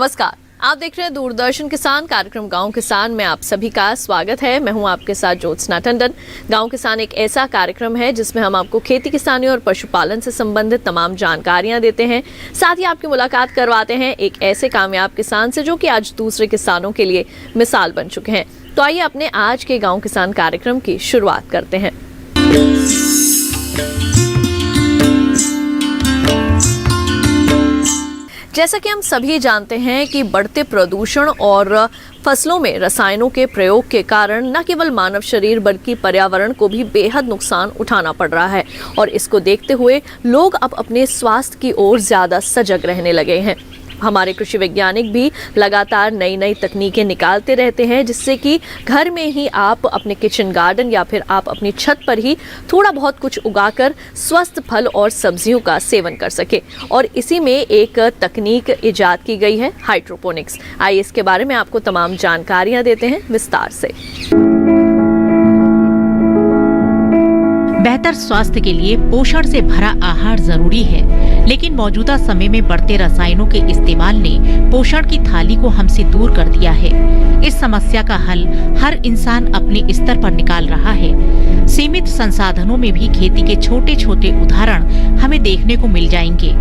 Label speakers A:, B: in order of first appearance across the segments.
A: नमस्कार, आप देख रहे हैं दूरदर्शन किसान कार्यक्रम गांव किसान में आप सभी का स्वागत है। मैं हूं आपके साथ ज्योत्सना टंडन। गांव किसान एक ऐसा कार्यक्रम है जिसमें हम आपको खेती किसानी और पशुपालन से संबंधित तमाम जानकारियां देते हैं, साथ ही आपकी मुलाकात करवाते हैं एक ऐसे कामयाब किसान से जो कि आज दूसरे किसानों के लिए मिसाल बन चुके हैं। तो आइए अपने आज के गाँव किसान कार्यक्रम की शुरुआत करते हैं। जैसा कि हम सभी जानते हैं कि बढ़ते प्रदूषण और फसलों में रसायनों के प्रयोग के कारण न केवल मानव शरीर बल्कि पर्यावरण को भी बेहद नुकसान उठाना पड़ रहा है और इसको देखते हुए लोग अब अपने स्वास्थ्य की ओर ज्यादा सजग रहने लगे हैं। हमारे कृषि वैज्ञानिक भी लगातार नई नई तकनीकें निकालते रहते हैं जिससे कि घर में ही आप अपने किचन गार्डन या फिर आप अपनी छत पर ही थोड़ा बहुत कुछ उगाकर स्वस्थ फल और सब्जियों का सेवन कर सके। और इसी में एक तकनीक इजाद की गई है, हाइड्रोपोनिक्स। आइए इसके बारे में आपको तमाम जानकारियां देते हैं विस्तार से।
B: बेहतर स्वास्थ्य के लिए पोषण से भरा आहार जरूरी है, लेकिन मौजूदा समय में बढ़ते रसायनों के इस्तेमाल ने पोषण की थाली को हमसे दूर कर दिया है। इस समस्या का हल हर इंसान अपने स्तर पर निकाल रहा है। सीमित संसाधनों में भी खेती के छोटे छोटे उदाहरण हमें देखने को मिल जाएंगे,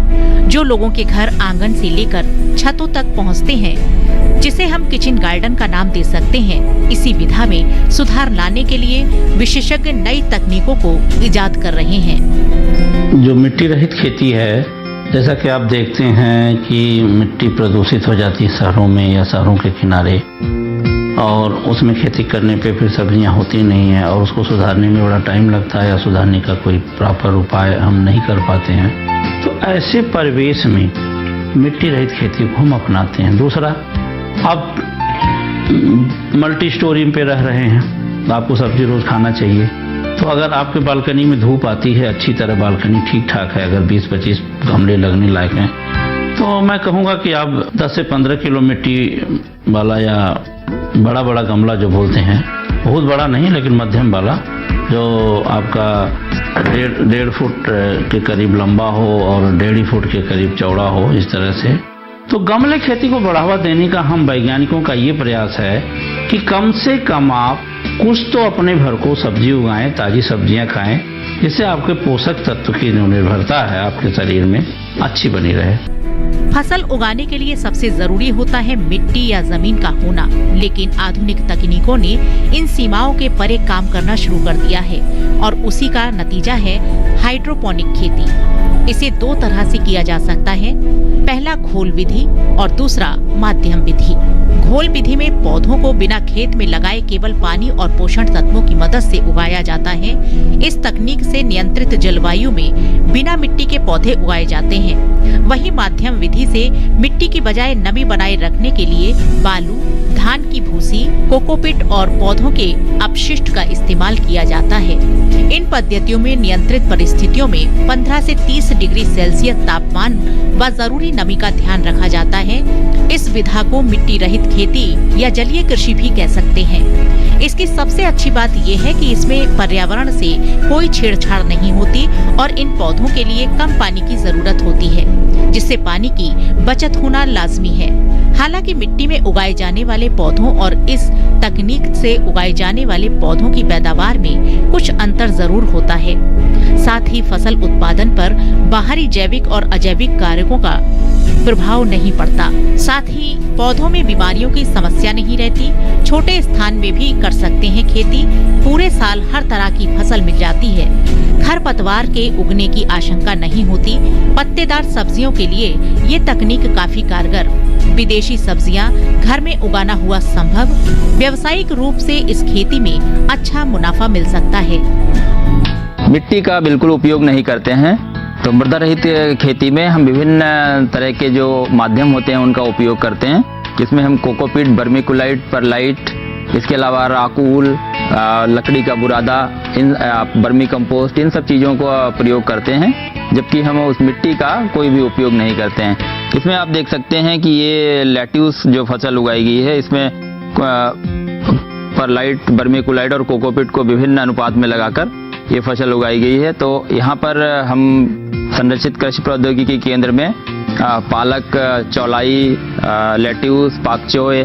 B: जो लोगों के घर आंगन से लेकर छतों तक पहुँचते हैं, जिसे हम किचन गार्डन का नाम दे सकते हैं। इसी विधा में सुधार लाने के लिए विशेषज्ञ नई तकनीकों को इजाद कर रहे हैं।
C: जो मिट्टी रहित खेती है, जैसा कि आप देखते हैं कि मिट्टी प्रदूषित हो जाती है शहरों में या शहरों के किनारे, और उसमें खेती करने पे फिर सब्जियां होती नहीं है और उसको सुधारने में बड़ा टाइम लगता है या सुधारने का कोई प्रॉपर उपाय हम नहीं कर पाते हैं। तो ऐसे परिवेश में मिट्टी रहित खेती को हम अपनाते हैं। दूसरा, आप मल्टी स्टोरी पे रह रहे हैं तो आपको सब्जी रोज खाना चाहिए। तो अगर आपके बालकनी में धूप आती है, अच्छी तरह बालकनी ठीक ठाक है, अगर 20-25 गमले लगने लायक हैं, तो मैं कहूँगा कि आप 10 से 15 किलो मिट्टी वाला या बड़ा गमला जो बोलते हैं, बहुत बड़ा नहीं लेकिन मध्यम वाला, जो आपका 1.5 फुट के करीब लंबा हो और 1.5 फुट के करीब चौड़ा हो, इस तरह से। तो गमले खेती को बढ़ावा देने का हम वैज्ञानिकों का ये प्रयास है कि कम से कम आप कुछ तो अपने घर को सब्जी उगाएं, ताजी सब्जियां खाएं, जिससे आपके पोषक तत्व की जो निर्भरता है आपके शरीर में अच्छी बनी रहे।
B: फसल उगाने के लिए सबसे जरूरी होता है मिट्टी या जमीन का होना, लेकिन आधुनिक तकनीकों ने इन सीमाओं के परे काम करना शुरू कर दिया है और उसी का नतीजा है हाइड्रोपोनिक खेती। इसे 2 तरह से किया जा सकता है, पहला घोल विधि और दूसरा माध्यम विधि। घोल विधि में पौधों को बिना खेत में लगाए केवल पानी और पोषण तत्वों की मदद से उगाया जाता है। इस तकनीक से नियंत्रित जलवायु में बिना मिट्टी के पौधे उगाए जाते हैं। वहीं माध्यम विधि से मिट्टी की बजाय नमी बनाए रखने के लिए बालू, धान की भूसी, कोकोपीट और पौधों के अपशिष्ट का इस्तेमाल किया जाता है। इन पद्धतियों में नियंत्रित परिस्थितियों में 15 से 30 डिग्री सेल्सियस तापमान व जरूरी नमी का ध्यान रखा जाता है। इस विधा को मिट्टी रहित खेती या जलीय कृषि भी कह सकते हैं। इसकी सबसे अच्छी बात यह है कि इसमें पर्यावरण से कोई छेड़छाड़ नहीं होती और इन पौधों के लिए कम पानी की जरूरत होती है, जिससे पानी की बचत होना लाजमी है। हालांकि मिट्टी में उगाए जाने वाले पौधों और इस तकनीक से उगाए जाने वाले पौधों की पैदावार में कुछ अंतर जरूर होता है। साथ ही फसल उत्पादन पर बाहरी जैविक और अजैविक कारकों का प्रभाव नहीं पड़ता। साथ ही पौधों में बीमारियों की समस्या नहीं रहती। छोटे स्थान में भी कर सकते हैं खेती, पूरे साल हर तरह की फसल मिल जाती है। खरपतवार के उगने की आशंका नहीं होती। पत्तेदार सब्जियों के लिए ये तकनीक काफी कारगर। विदेशी सब्जियां घर में उगाना हुआ संभव। व्यावसायिक रूप से इस खेती में अच्छा मुनाफा मिल सकता है।
D: मिट्टी का बिल्कुल उपयोग नहीं करते हैं, तो मृदा रहित खेती में हम विभिन्न तरह के जो माध्यम होते हैं उनका उपयोग करते हैं, जिसमें हम कोकोपीट, वर्मीकुलाइट, परलाइट, इसके अलावा राकूल, लकड़ी का बुरादा, वर्मी कंपोस्ट, इन सब चीज़ों को प्रयोग करते हैं, जबकि हम उस मिट्टी का कोई भी उपयोग नहीं करते हैं। इसमें आप देख सकते हैं कि ये लेट्यूस जो फसल उगाई गई है, इसमें परलाइट, वर्मीकुलाइट और कोकोपीट को विभिन्न अनुपात में लगाकर ये फसल उगाई गई है। तो यहाँ पर हम संरक्षित कृषि प्रौद्योगिकी केंद्र में पालक, चौलाई, लेट्यूस, पाक चोय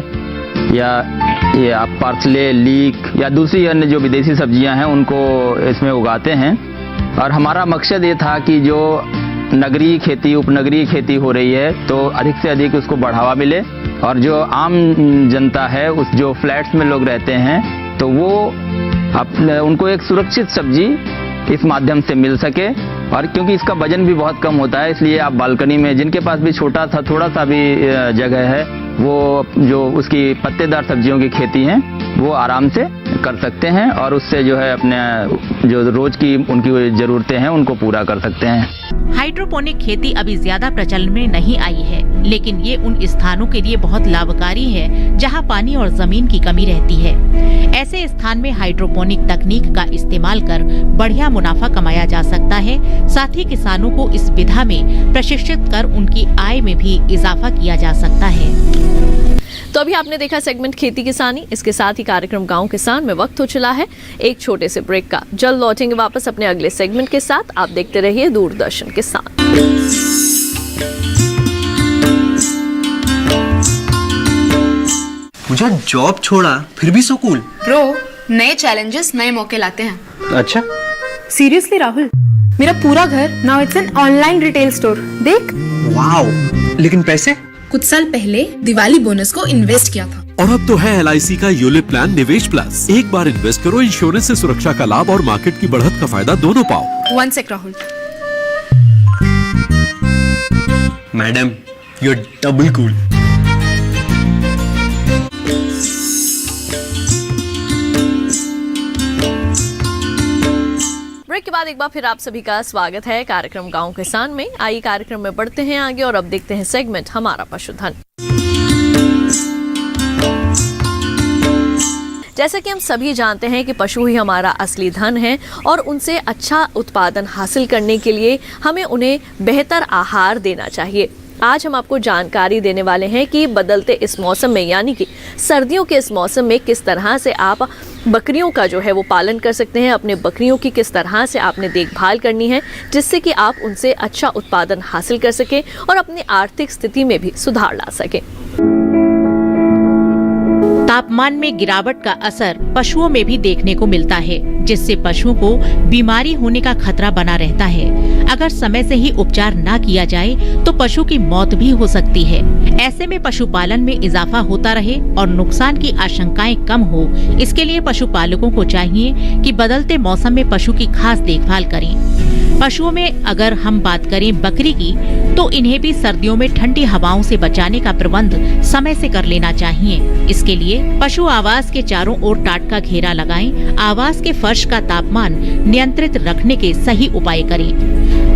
D: या पार्सले, लीक या दूसरी अन्य जो विदेशी सब्जियां हैं उनको इसमें उगाते हैं। और हमारा मकसद ये था कि जो नगरीय खेती, उपनगरीय खेती हो रही है तो अधिक से अधिक उसको बढ़ावा मिले, और जो आम जनता है, उस जो फ्लैट्स में लोग रहते हैं, तो वो उनको एक सुरक्षित सब्जी इस माध्यम से मिल सके। और क्योंकि इसका वजन भी बहुत कम होता है, इसलिए आप बालकनी में, जिनके पास भी थोड़ा सा भी जगह है, वो जो उसकी पत्तेदार सब्जियों की खेती है वो आराम से कर सकते हैं, और उससे जो है अपने जो रोज की उनकी जरूरतें हैं उनको पूरा कर सकते हैं।
B: हाइड्रोपोनिक खेती अभी ज्यादा प्रचलन में नहीं आई है, लेकिन ये उन स्थानों के लिए बहुत लाभकारी है जहां पानी और जमीन की कमी रहती है। ऐसे स्थान में हाइड्रोपोनिक तकनीक का इस्तेमाल कर बढ़िया मुनाफा कमाया जा सकता है। साथ ही किसानों को इस विधा में प्रशिक्षित कर उनकी आय में भी इजाफा किया जा सकता है।
A: तो अभी आपने देखा सेगमेंट खेती किसानी। इसके साथ ही कार्यक्रम गांव किसान में वक्त हो चला है एक छोटे से ब्रेक का। जल्द लौटेंगे वापस अपने अगले सेगमेंट के साथ। आप देखते रहिए दूरदर्शन किसान।
E: मुझे जॉब छोड़ा फिर भी सुकून।
F: ब्रो, नए चैलेंजेस नए मौके लाते हैं।
E: अच्छा,
F: सीरियसली राहुल, मेरा पूरा घर now it's an online retail store. देख,
E: वाओ, लेकिन पैसे?
F: कुछ साल पहले दिवाली बोनस को इन्वेस्ट किया था।
G: और अब तो है LIC का यूलिप प्लान निवेश प्लस। एक बार इन्वेस्ट करो, इंश्योरेंस से सुरक्षा का लाभ और मार्केट की बढ़त का फायदा दोनों पाओ।
F: One sec Rahul.
E: Madam, you are double cool.
A: Break के बाद एक बार फिर आप सभी का स्वागत है कार्यक्रम गांव किसान में। आइए कार्यक्रम में बढ़ते हैं आगे और अब देखते हैं सेगमेंट हमारा पशुधन। जैसा कि हम सभी जानते हैं कि पशु ही हमारा असली धन है और उनसे अच्छा उत्पादन हासिल करने के लिए हमें उन्हें बेहतर आहार देना चाहिए। आज हम आपको जानकारी देने वाले हैं कि बदलते इस मौसम में, यानी कि सर्दियों के इस मौसम में, किस तरह से आप बकरियों का जो है वो पालन कर सकते हैं। अपने बकरियों की किस तरह से आपने देखभाल करनी है जिससे कि आप उनसे अच्छा उत्पादन हासिल कर सकें और अपनी आर्थिक स्थिति में भी सुधार ला सकें।
B: तापमान में गिरावट का असर पशुओं में भी देखने को मिलता है, जिससे पशुओं को बीमारी होने का खतरा बना रहता है। अगर समय से ही उपचार ना किया जाए तो पशु की मौत भी हो सकती है। ऐसे में पशुपालन में इजाफा होता रहे और नुकसान की आशंकाएं कम हो, इसके लिए पशुपालकों को चाहिए कि बदलते मौसम में पशु की खास देखभाल करें। पशुओं में अगर हम बात करें बकरी की, तो इन्हें भी सर्दियों में ठंडी हवाओं से बचाने का प्रबंध समय से कर लेना चाहिए। इसके लिए पशु आवास के चारों ओर टाट का घेरा लगाएं। आवास के फर्श का तापमान नियंत्रित रखने के सही उपाय करें।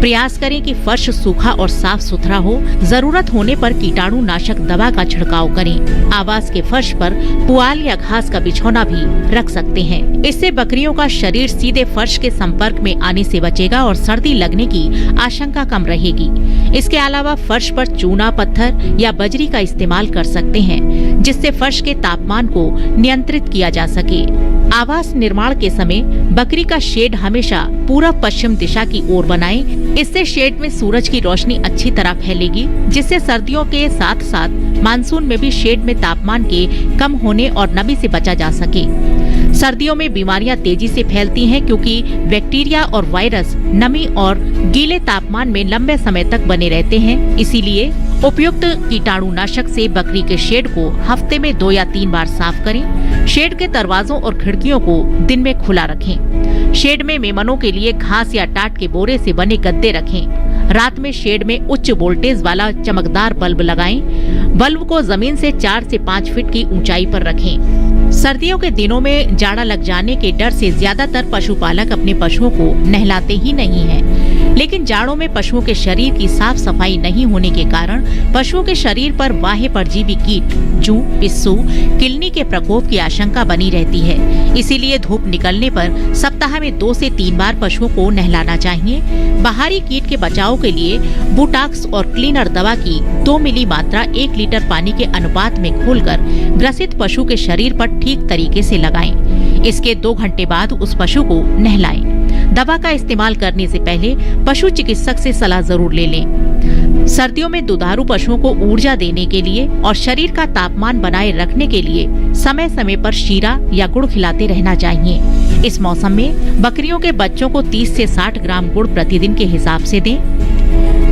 B: प्रयास करें कि फर्श सूखा और साफ सुथरा हो। जरूरत होने पर कीटाणुनाशक दवा का छिड़काव करें। आवास के फर्श पर पुआल या घास का बिछौना भी रख सकते हैं। इससे बकरियों का शरीर सीधे फर्श के संपर्क में आने से बचेगा और सर्दी लगने की आशंका कम रहेगी। इसके अलावा फर्श पर चूना, पत्थर या बजरी का इस्तेमाल कर सकते हैं, जिससे फर्श के तापमान को नियंत्रित किया जा सके। आवास निर्माण के समय बकरी का शेड हमेशा पूर्व पश्चिम दिशा की ओर बनाएं। इससे शेड में सूरज की रोशनी अच्छी तरह फैलेगी, जिससे सर्दियों के साथ साथ मानसून में भी शेड में तापमान के कम होने और नमी से बचा जा सके। सर्दियों में बीमारियां तेजी से फैलती हैं क्योंकि बैक्टीरिया और वायरस नमी और गीले तापमान में लंबे समय तक बने रहते हैं। इसीलिए उपयुक्त कीटाणुनाशक से बकरी के शेड को हफ्ते में 2 या 3 बार साफ करें। शेड के दरवाजों और खिड़कियों को दिन में खुला रखें। शेड में मेमनों के लिए घास या टाट के बोरे से बने गद्दे रखें। रात में शेड में उच्च वोल्टेज वाला चमकदार बल्ब लगाएं। बल्ब को जमीन से 4 से 5 फीट की ऊंचाई पर रखें। सर्दियों के दिनों में जाड़ा लग जाने के डर से ज्यादातर पशुपालक अपने पशुओं को नहलाते ही नहीं हैं। लेकिन जाड़ों में पशुओं के शरीर की साफ सफाई नहीं होने के कारण पशुओं के शरीर पर बाह्य परजीवी कीट, जूं, पिस्सू, किलनी के प्रकोप की आशंका बनी रहती है। इसीलिए धूप निकलने पर सप्ताह में 2 से 3 बार पशुओं को नहलाना चाहिए। बाहरी कीट के बचाव के लिए बुटाक्स और क्लीनर दवा की 2 मिली मात्रा 1 लीटर पानी के अनुपात में घोलकर ग्रसित पशु के शरीर पर ठीक तरीके से लगाएं। इसके 2 घंटे बाद उस पशु को नहलाएं। दवा का इस्तेमाल करने से पहले पशु चिकित्सक से सलाह जरूर ले लें। सर्दियों में दुधारू पशुओं को ऊर्जा देने के लिए और शरीर का तापमान बनाए रखने के लिए समय समय पर शीरा या गुड़ खिलाते रहना चाहिए। इस मौसम में बकरियों के बच्चों को 30 से 60 ग्राम गुड़ प्रतिदिन के हिसाब से दें।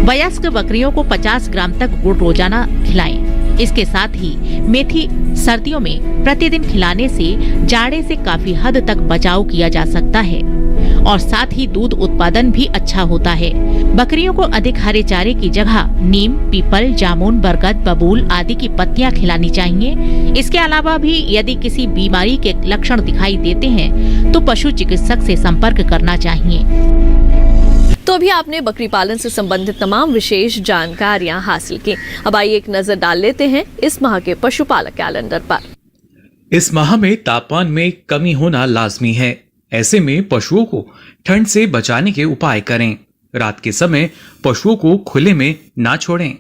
B: वयस्क बकरियों को 50 ग्राम तक गुड़ रोजाना खिलाएं। इसके साथ ही मेथी सर्दियों में प्रतिदिन खिलाने से जाड़े से काफी हद तक बचाव किया जा सकता है और साथ ही दूध उत्पादन भी अच्छा होता है। बकरियों को अधिक हरे चारे की जगह नीम, पीपल, जामुन, बरगद, बबूल आदि की पत्तियां खिलानी चाहिए। इसके अलावा भी यदि किसी बीमारी के लक्षण दिखाई देते हैं तो पशु चिकित्सक से संपर्क करना चाहिए।
A: तो अभी आपने बकरी पालन से संबंधित तमाम विशेष जानकारियां हासिल की। अब आइए एक नजर डाल लेते हैं इस माह के पशुपालक कैलेंडर पर।
H: इस माह में तापमान में कमी होना लाजमी है। ऐसे में पशुओं को ठंड से बचाने के उपाय करें। रात के समय पशुओं को खुले में ना छोड़ें।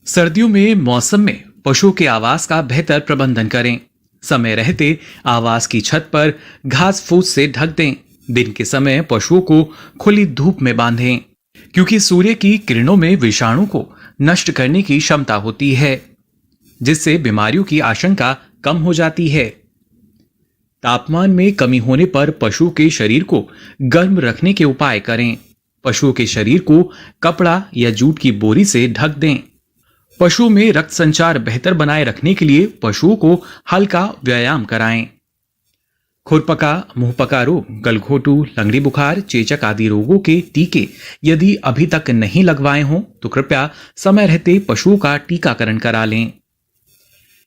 H: सर्दियों में मौसम में पशुओं के आवास का बेहतर प्रबंधन करें। समय रहते आवास की छत पर घास फूस से ढक दें। दिन के समय पशुओं को खुली धूप में बांधें, क्योंकि सूर्य की किरणों में विषाणु को नष्ट करने की क्षमता होती है, जिससे बीमारियों की आशंका कम हो जाती है। तापमान में कमी होने पर पशु के शरीर को गर्म रखने के उपाय करें। पशुओं के शरीर को कपड़ा या जूट की बोरी से ढक दें। पशुओं में रक्त संचार बेहतर बनाए रखने के लिए पशुओं को हल्का व्यायाम कराएं। खुरपका, मुंहपका रोग, गलघोटू, लंगड़ी बुखार, चेचक आदि रोगों के टीके यदि अभी तक नहीं लगवाए हों तो कृपया समय रहते पशुओं का टीकाकरण करा लें।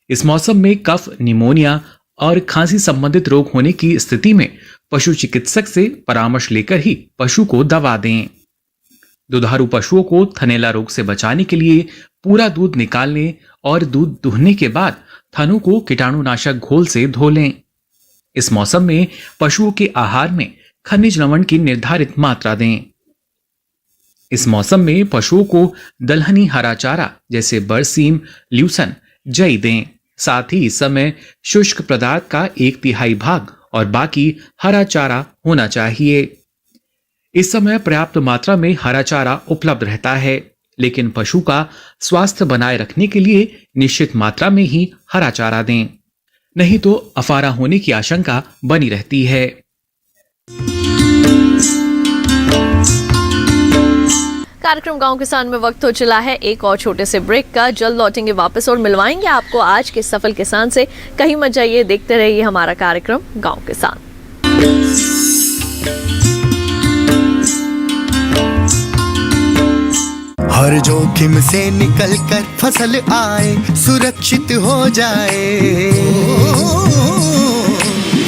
H: इस मौसम में कफ, निमोनिया और खांसी संबंधित रोग होने की स्थिति में पशु चिकित्सक से परामर्श लेकर ही पशु को दवा दें। दुधारू पशुओं को थनैला रोग से बचाने के लिए पूरा दूध निकालने और दूध दुहने के बाद थनों को कीटाणुनाशक घोल से धो लें। इस मौसम में पशुओं के आहार में खनिज लवण की निर्धारित मात्रा दें। इस मौसम में पशुओं को दलहनी हरा चारा जैसे बरसीम, ल्यूसन, जई दें। साथ ही इस समय शुष्क पदार्थ का 1/3 भाग और बाकी हरा चारा होना चाहिए। इस समय पर्याप्त मात्रा में हरा चारा उपलब्ध रहता है, लेकिन पशु का स्वास्थ्य बनाए रखने के लिए निश्चित मात्रा में ही हरा चारा दें, नहीं तो अफारा होने की आशंका बनी रहती है।
A: कार्यक्रम गांव किसान में वक्त हो चला है एक और छोटे से ब्रेक का। जल्द लौटेंगे वापस और मिलवाएंगे आपको आज के सफल किसान से। कहीं मत जाइए, देखते रहिए हमारा कार्यक्रम गांव किसान।
I: हर जोखिम से निकल कर फसल आए, सुरक्षित हो जाए।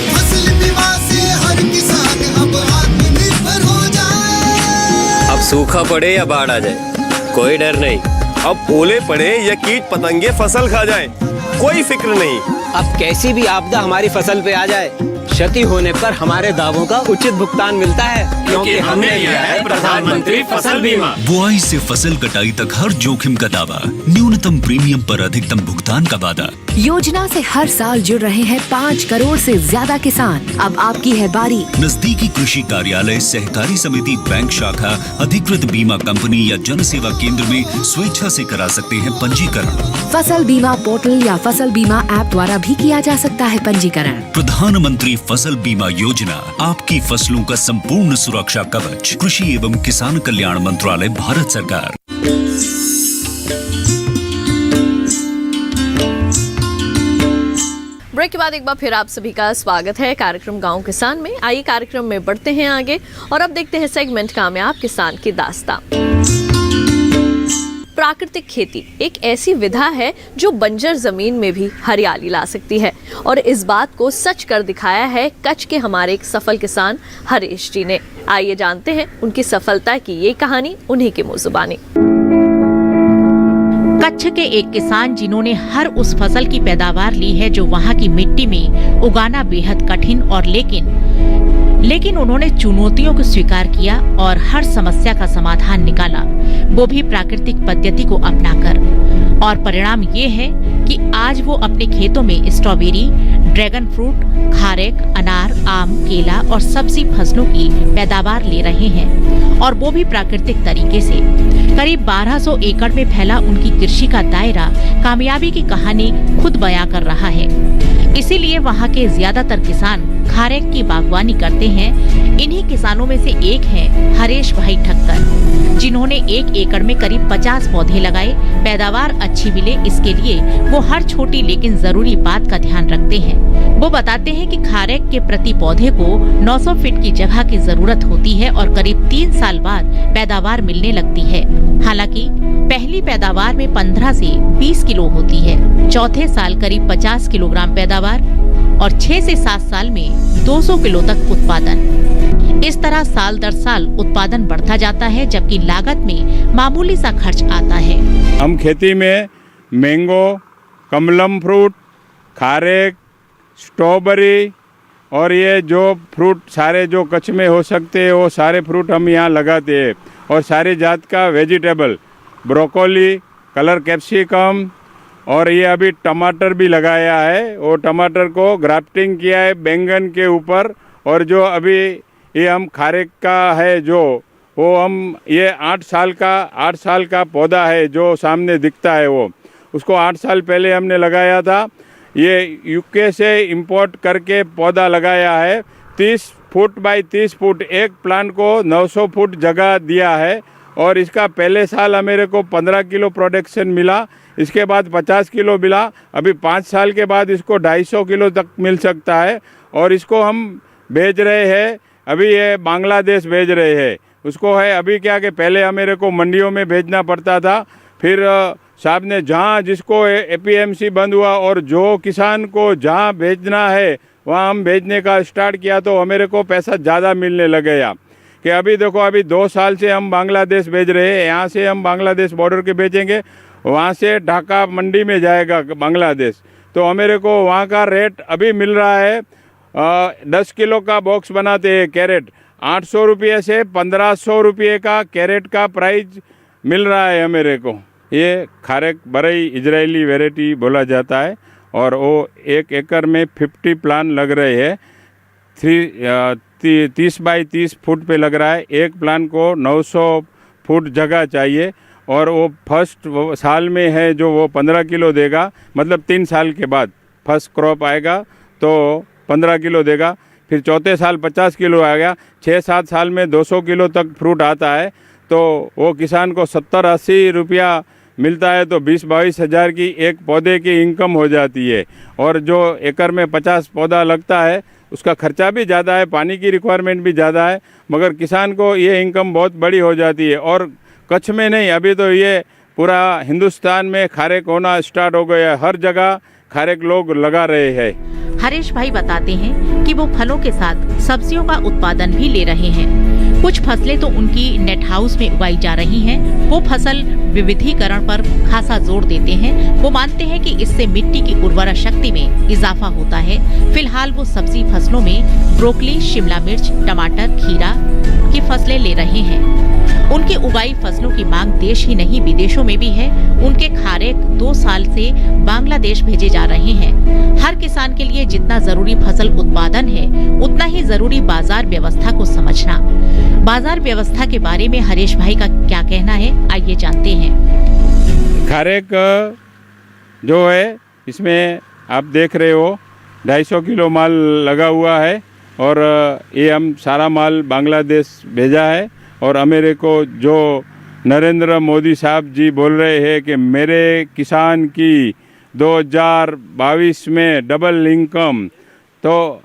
I: फसल बीमा से हर किसान अब आत्मनिर्भर हो जाए।
E: अब सूखा पड़े या बाढ़ आ जाए, कोई डर नहीं।
J: अब ओले पड़े या कीट पतंगे फसल खा जाए, कोई फिक्र नहीं।
K: अब कैसी भी आपदा हमारी फसल पे आ जाए, क्षति होने पर हमारे दावों का उचित भुगतान मिलता है, क्योंकि हमने लिया है प्रधानमंत्री फसल बीमा।
L: बुआई से फसल कटाई तक हर जोखिम का दावा, न्यूनतम प्रीमियम पर अधिकतम भुगतान का वादा।
M: योजना से हर साल जुड़ रहे हैं 5 करोड़ से ज्यादा किसान। अब आपकी है बारी।
L: नजदीकी कृषि कार्यालय, सहकारी समिति, बैंक शाखा, अधिकृत बीमा कंपनी या जन सेवा केंद्र में स्वेच्छा से करा सकते हैं पंजीकरण।
M: फसल बीमा पोर्टल या फसल बीमा ऐप द्वारा भी किया जा सकता है पंजीकरण।
L: प्रधानमंत्री फसल बीमा योजना, आपकी फसलों का संपूर्ण सुरक्षा कवच। कृषि एवं किसान कल्याण मंत्रालय, भारत सरकार।
A: ब्रेक के बाद एक बार फिर आप सभी का स्वागत है कार्यक्रम गांव किसान में। आइए कार्यक्रम में बढ़ते हैं आगे और अब देखते हैं सेगमेंट कामयाब किसान की दास्तान। प्राकृतिक खेती एक ऐसी विधा है जो बंजर जमीन में भी हरियाली ला सकती है और इस बात को सच कर दिखाया है कच्छ के हमारे एक सफल किसान हरीश जी ने। आइए जानते हैं उनकी सफलता की ये कहानी उन्हीं की मुंह जुबानी।
B: कच्छ के एक किसान जिन्होंने हर उस फसल की पैदावार ली है जो वहाँ की मिट्टी में उगाना बेहद कठिन और लेकिन उन्होंने चुनौतियों को स्वीकार किया और हर समस्या का समाधान निकाला, वो भी प्राकृतिक पद्धति को अपनाकर। और परिणाम ये है कि आज वो अपने खेतों में स्ट्रॉबेरी, ड्रैगन फ्रूट, खारेक, अनार, आम, केला और सब्जी फसलों की पैदावार ले रहे हैं और वो भी प्राकृतिक तरीके से। करीब 1200 एकड़ में फैला उनकी कृषि का दायरा कामयाबी की कहानी खुद बयां कर रहा है। इसीलिए वहाँ के ज्यादातर किसान खारेक की बागवानी करते हैं। इन्हीं किसानों में से एक है हरेश भाई ठक्कर, जिन्होंने 1 एकड़ में करीब 50 पौधे लगाए। पैदावार अच्छी मिले इसके लिए वो हर छोटी लेकिन जरूरी बात का ध्यान रखते हैं। वो बताते हैं कि खारेक के प्रति पौधे को 900 फीट की जगह की जरूरत होती है और करीब 3 साल बाद पैदावार मिलने लगती है। हालांकि पहली पैदावार में 15 से 20 किलो होती है, चौथे साल करीब 50 किलोग्राम पैदावार और 6 से 7 साल में 200 किलो तक उत्पादन। इस तरह साल दर साल उत्पादन बढ़ता जाता है, जबकि लागत में मामूली सा खर्च आता है।
N: हम खेती में मैंगो, कमलम फ्रूट, खारेक, स्ट्रॉबेरी और ये जो फ्रूट सारे जो कच्छ में हो सकते हैं वो सारे फ्रूट हम यहाँ लगाते हैं। और सारी जात का वेजिटेबल, ब्रोकोली, कलर कैप्सिकम और ये अभी टमाटर भी लगाया है। वो टमाटर को ग्राफ्टिंग किया है बैंगन के ऊपर। और जो अभी ये हम खारेक का है जो वो हम ये 8 साल का पौधा है जो सामने दिखता है, वो उसको 8 साल पहले हमने लगाया था। ये यूके से इंपोर्ट करके पौधा लगाया है। 30 फुट बाई 30 फुट एक प्लांट को 900 फुट जगह दिया है। और इसका पहले साल मेरे को 15 किलो प्रोडक्शन मिला, इसके बाद 50 किलो मिला। अभी 5 साल के बाद इसको 250 किलो तक मिल सकता है। और इसको हम भेज रहे हैं, अभी ये बांग्लादेश भेज रहे हैं। उसको है अभी क्या कि पहले मेरे को मंडियों में भेजना पड़ता था, फिर साहब ने जहाँ जिसको APMC बंद हुआ और जो किसान को जहाँ भेजना है वहाँ हम भेजने का स्टार्ट किया, तो मेरे को पैसा ज़्यादा मिलने लग गया। कि अभी देखो अभी 2 साल से हम बांग्लादेश भेज रहे हैं। यहाँ से हम बांग्लादेश बॉर्डर के भेजेंगे, वहाँ से ढाका मंडी में जाएगा बांग्लादेश, तो मेरे को वहाँ का रेट अभी मिल रहा है 10 किलो का बॉक्स बनाते हैं कैरेट, 800 रुपये से 1500 रुपये का कैरेट का प्राइस मिल रहा है मेरे को। ये खारेक बरई इजरायली वैरायटी बोला जाता है और वो 1 एकड़ में 50 प्लांट लग रहे हैं। 30 बाई 30 फुट पे लग रहा है। एक प्लांट को 900 फुट जगह चाहिए और वो फर्स्ट साल में है जो वो 15 किलो देगा, मतलब 3 साल के बाद फर्स्ट क्रॉप आएगा तो 15 किलो देगा। फिर चौथे साल 50 किलो आएगा। 6-7 साल में 200 किलो तक फ्रूट आता है, तो वो किसान को 70-80 रुपया मिलता है, तो 20-22 हज़ार की एक पौधे की इनकम हो जाती है। और जो एकड़ में 50 पौधा लगता है उसका खर्चा भी ज़्यादा है, पानी की रिक्वायरमेंट भी ज़्यादा है, मगर किसान को ये इनकम बहुत बड़ी हो जाती है। और कच्छ में नहीं, अभी तो ये पूरा हिंदुस्तान में खारेक होना स्टार्ट हो गया है। हर जगह खारेक लोग लगा रहे हैं।
B: हरीश भाई बताते हैं कि वो फलों के साथ सब्जियों का उत्पादन भी ले रहे हैं। कुछ फसलें तो उनकी नेट हाउस में उगाई जा रही हैं। वो फसल विविधीकरण पर खासा जोर देते हैं। वो मानते हैं कि इससे मिट्टी की उर्वरा शक्ति में इजाफा होता है। फिलहाल वो सब्जी फसलों में ब्रोकली, शिमला मिर्च, टमाटर, खीरा की फसलें ले रहे हैं। उनकी उगाई फसलों की मांग देश ही नहीं विदेशों में भी है। उनके खारेक 2 साल से बांग्लादेश भेजे जा रहे हैं। हर किसान के लिए जितना जरूरी फसल उत्पादन है, उतना ही जरूरी बाजार व्यवस्था को समझना। बाजार व्यवस्था के बारे में हरीश भाई का क्या कहना है, आइए जानते हैं।
N: खारेक जो है इसमें आप देख रहे हो 250 किलो माल लगा हुआ है और ये हम सारा माल बांग्लादेश भेजा है। और मेरे को जो नरेंद्र मोदी साहब जी बोल रहे हैं कि मेरे किसान की 2022 में डबल इनकम, तो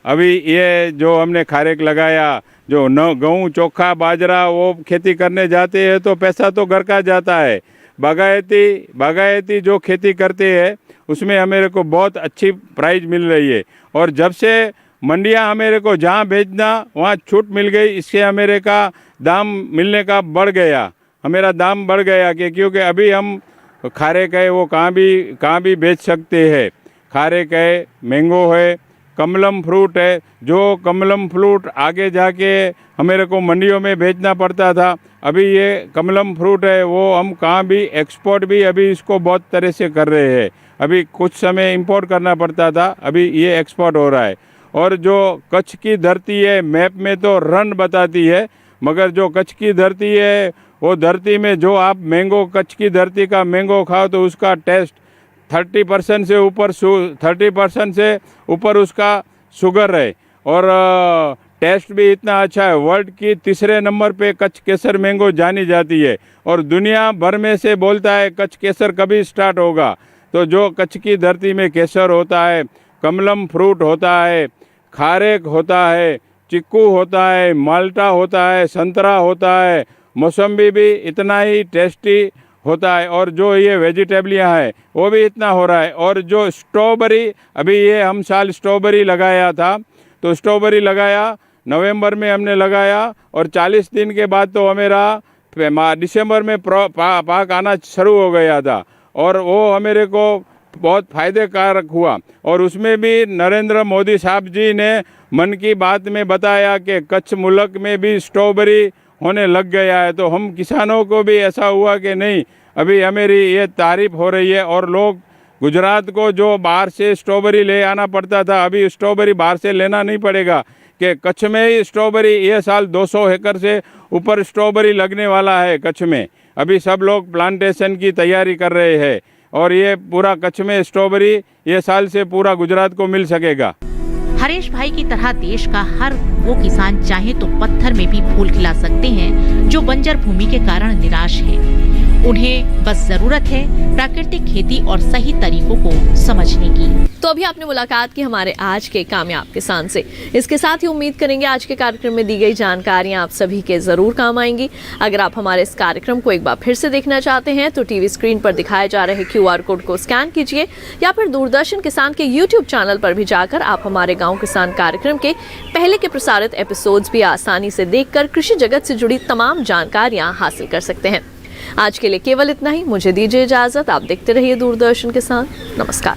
N: अभी ये जो हमने खारेक लगाया, जो गेहूँ, चोखा, बाजरा वो खेती करने जाते हैं तो पैसा तो घर का जाता है। बागायती जो खेती करते हैं उसमें हमें को बहुत अच्छी प्राइस मिल रही है। और जब से मंडियां मेरे को जहां भेजना वहां छूट मिल गई, इससे मेरे का दाम मिलने का बढ़ गया, मेरा दाम बढ़ गया कि क्योंकि अभी हम खारेक है वो कहाँ भी बेच सकते हैं। खारेक है, मैंगो है, कमलम फ्रूट है। जो कमलम फ्रूट आगे जाके हमें को मंडियों में बेचना पड़ता था, अभी ये कमलम फ्रूट है वो हम कहाँ भी एक्सपोर्ट भी अभी इसको बहुत तरह से कर रहे हैं। अभी कुछ समय इंपोर्ट करना पड़ता था, अभी ये एक्सपोर्ट हो रहा है। और जो कच्छ की धरती है, मैप में तो रन बताती है, मगर जो कच्छ की धरती है वो धरती में जो आप मैंगो, कच्छ की धरती का मैंगो खाओ तो उसका टेस्ट 30% से ऊपर उसका शुगर है और टेस्ट भी इतना अच्छा है। वर्ल्ड की तीसरे नंबर पे कच्छ केसर मैंगो जानी जाती है और दुनिया भर में से बोलता है कच्छ केसर कभी स्टार्ट होगा। तो जो कच्छ की धरती में केसर होता है, कमलम फ्रूट होता है, खारेक होता है, चिक्कू होता है, माल्टा होता है, संतरा होता है, मौसम्बी भी इतना ही टेस्टी होता है और जो ये वेजिटेबलियाँ हैं वो भी इतना हो रहा है। और जो स्ट्रॉबेरी, अभी ये हम साल स्ट्रॉबेरी लगाया था, तो स्ट्रॉबेरी लगाया नवंबर में हमने लगाया और 40 दिन के बाद तो हमारा दिसंबर में पाक आना शुरू हो गया था और वो हमारे को बहुत फ़ायदेकारक हुआ। और उसमें भी नरेंद्र मोदी साहब जी ने मन की बात में बताया कि कच्छ मुल्क में भी स्ट्रॉबेरी होने लग गया है। तो हम किसानों को भी ऐसा हुआ कि नहीं, अभी हमारी ये तारीफ हो रही है और लोग गुजरात को जो बाहर से स्ट्रॉबेरी ले आना पड़ता था, अभी स्ट्रॉबेरी बाहर से लेना नहीं पड़ेगा कि कच्छ में ही स्ट्रॉबेरी ये साल 200 एकड़ से ऊपर स्ट्रॉबेरी लगने वाला है कच्छ में। अभी सब लोग प्लांटेशन की तैयारी कर रहे हैं और ये पूरा कच्छ में स्ट्रॉबेरी ये साल से पूरा गुजरात को मिल सकेगा।
B: हरेश भाई की तरह देश का हर वो किसान चाहे तो पत्थर में भी फूल खिला सकते हैं जो बंजर भूमि के कारण निराश है। उन्हें बस जरूरत है प्राकृतिक खेती और सही तरीकों को समझने की।
A: तो अभी आपने मुलाकात की हमारे आज के कामयाब किसान से। इसके साथ ही उम्मीद करेंगे आज के कार्यक्रम में दी गई जानकारियां आप सभी के जरूर काम आएंगी। अगर आप हमारे इस कार्यक्रम को एक बार फिर से देखना चाहते हैं तो टीवी स्क्रीन पर दिखाए जा रहे QR कोड को स्कैन कीजिए या फिर दूरदर्शन किसान के YouTube चैनल पर भी जाकर आप हमारे गाँव किसान कार्यक्रम के पहले के प्रसारित एपिसोड्स भी आसानी से देखकर कृषि जगत से जुड़ी तमाम जानकारियां हासिल कर सकते हैं। आज के लिए केवल इतना ही, मुझे दीजिए इजाजत। आप देखते रहिए दूरदर्शन किसान। नमस्कार।